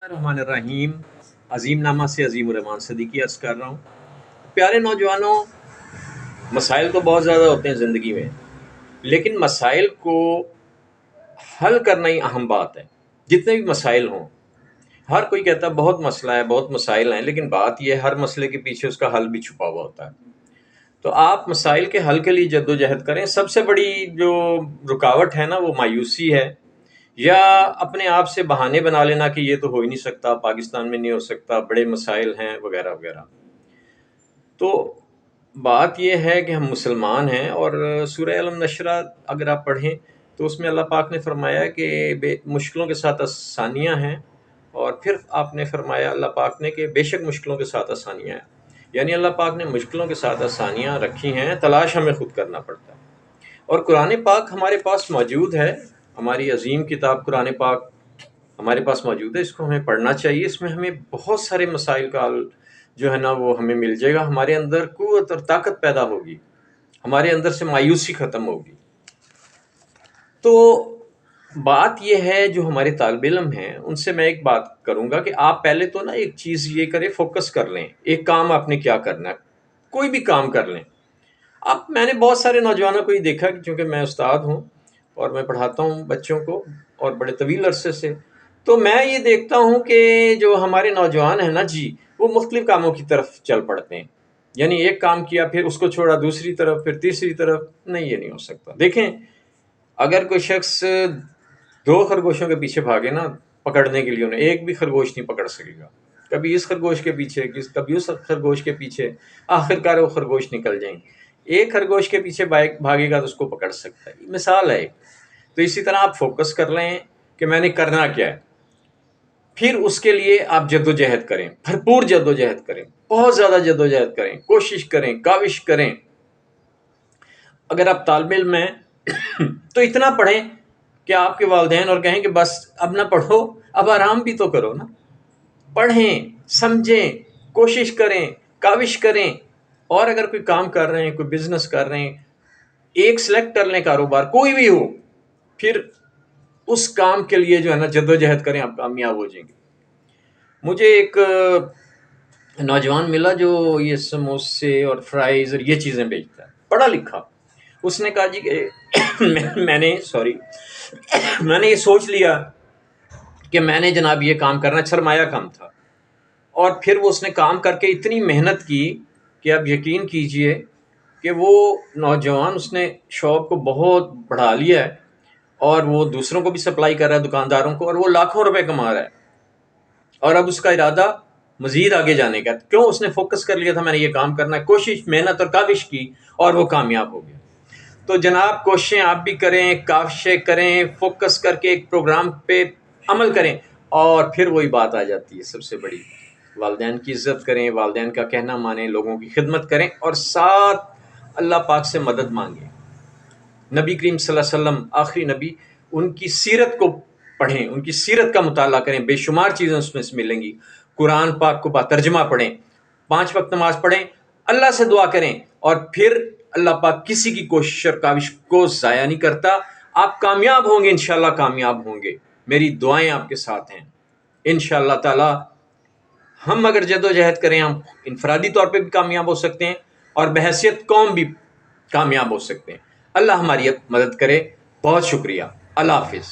الرحمن الرحیم، عظیم نامہ سے عظیم الرحمان صدیقی عرض کر رہا ہوں۔ پیارے نوجوانوں، مسائل تو بہت زیادہ ہوتے ہیں زندگی میں، لیکن مسائل کو حل کرنا ہی اہم بات ہے۔ جتنے بھی مسائل ہوں، ہر کوئی کہتا ہے بہت مسئلہ ہے، بہت مسائل ہیں، لیکن بات یہ ہے ہر مسئلے کے پیچھے اس کا حل بھی چھپا ہوا ہوتا ہے۔ تو آپ مسائل کے حل کے لیے جدوجہد کریں۔ سب سے بڑی جو رکاوٹ ہے نا، وہ مایوسی ہے، یا اپنے آپ سے بہانے بنا لینا کہ یہ تو ہو ہی نہیں سکتا، پاکستان میں نہیں ہو سکتا، بڑے مسائل ہیں وغیرہ وغیرہ۔ تو بات یہ ہے کہ ہم مسلمان ہیں، اور سورہ علم نشرہ اگر آپ پڑھیں تو اس میں اللہ پاک نے فرمایا کہ مشکلوں کے ساتھ آسانیاں ہیں، اور پھر آپ نے فرمایا اللہ پاک نے کہ بے شک مشکلوں کے ساتھ آسانیاں ہیں، یعنی اللہ پاک نے مشکلوں کے ساتھ آسانیاں رکھی ہیں، تلاش ہمیں خود کرنا پڑتا ہے۔ اور قرآن پاک ہمارے پاس موجود ہے، ہماری عظیم کتاب قرآن پاک ہمارے پاس موجود ہے، اس کو ہمیں پڑھنا چاہیے۔ اس میں ہمیں بہت سارے مسائل کا حل جو ہے نا وہ ہمیں مل جائے گا، ہمارے اندر قوت اور طاقت پیدا ہوگی، ہمارے اندر سے مایوسی ختم ہوگی۔ تو بات یہ ہے، جو ہمارے طالب علم ہیں ان سے میں ایک بات کروں گا کہ آپ پہلے تو نا ایک چیز یہ کریں، فوکس کر لیں، ایک کام آپ نے کیا کرنا ہے، کوئی بھی کام کر لیں۔ اب میں نے بہت سارے نوجوانوں کو یہ دیکھا کہ چونکہ میں استاد ہوں اور میں پڑھاتا ہوں بچوں کو اور بڑے طویل عرصے سے، تو میں یہ دیکھتا ہوں کہ جو ہمارے نوجوان ہیں نا جی، وہ مختلف کاموں کی طرف چل پڑتے ہیں، یعنی ایک کام کیا پھر اس کو چھوڑا دوسری طرف، پھر تیسری طرف۔ نہیں، یہ نہیں ہو سکتا۔ دیکھیں، اگر کوئی شخص 2 خرگوشوں کے پیچھے بھاگے نا پکڑنے کے لیے، انہیں ایک بھی خرگوش نہیں پکڑ سکے گا، کبھی اس خرگوش کے پیچھے، کبھی اس خرگوش کے پیچھے، آخر کار وہ خرگوش نکل جائیں گے۔ ایک خرگوش کے پیچھے بھاگے گا تو اس کو پکڑ سکتا ہے۔ یہ مثال ہے ایک۔ تو اسی طرح آپ فوکس کر لیں کہ میں نے کرنا کیا ہے، پھر اس کے لیے آپ جدوجہد کریں، بھرپور جدوجہد کریں، بہت زیادہ جدوجہد کریں، کوشش کریں، کاوش کریں۔ اگر آپ طالب علم ہیں تو اتنا پڑھیں کہ آپ کے والدین اور کہیں کہ بس اب نہ پڑھو، اب آرام بھی تو کرو نا۔ پڑھیں، سمجھیں، کوشش کریں، کاوش کریں، اور اگر کوئی کام کر رہے ہیں، کوئی بزنس کر رہے ہیں، ایک سلیکٹ کر لیں، کاروبار کوئی بھی ہو، پھر اس کام کے لیے جو ہے نا جدوجہد کریں، آپ کامیاب ہو جائیں گے۔ مجھے ایک نوجوان ملا جو یہ سموسے اور فرائز اور یہ چیزیں بیچتا ہے، پڑھا لکھا۔ اس نے کہا جی کہ میں نے یہ سوچ لیا کہ میں نے جناب یہ کام کرنا، سرمایہ کام تھا، اور پھر وہ اس نے کام کر کے اتنی محنت کی کہ آپ یقین کیجئے کہ وہ نوجوان اس نے شاپ کو بہت بڑھا لیا ہے، اور وہ دوسروں کو بھی سپلائی کر رہا ہے، دکانداروں کو، اور وہ لاکھوں روپے کما رہا ہے۔ اور اب اس کا ارادہ مزید آگے جانے کا، کیوں؟ اس نے فوکس کر لیا تھا میں نے یہ کام کرنا ہے، کوشش، محنت اور کاوش کی، اور وہ کامیاب ہو گیا۔ تو جناب کوششیں آپ بھی کریں، کاوشیں کریں، فوکس کر کے ایک پروگرام پہ عمل کریں، اور پھر وہی بات آ جاتی ہے سب سے بڑی، والدین کی عزت کریں، والدین کا کہنا مانیں، لوگوں کی خدمت کریں، اور ساتھ اللہ پاک سے مدد مانگیں۔ نبی کریم صلی اللہ علیہ وسلم آخری نبی، ان کی سیرت کو پڑھیں، ان کی سیرت کا مطالعہ کریں، بے شمار چیزیں اس میں سے ملیں گی۔ قرآن پاک کو با ترجمہ پڑھیں، 5 وقت نماز پڑھیں، اللہ سے دعا کریں، اور پھر اللہ پاک کسی کی کوشش اور کاوش کو ضائع نہیں کرتا۔ آپ کامیاب ہوں گے، انشاءاللہ کامیاب ہوں گے۔ میری دعائیں آپ کے ساتھ ہیں انشاءاللہ تعالی۔ ہم اگر جدوجہد کریں، ہم انفرادی طور پہ بھی کامیاب ہو سکتے ہیں، اور بحیثیت قوم بھی کامیاب ہو سکتے ہیں۔ اللہ ہماری مدد کرے۔ بہت شکریہ۔ اللہ حافظ۔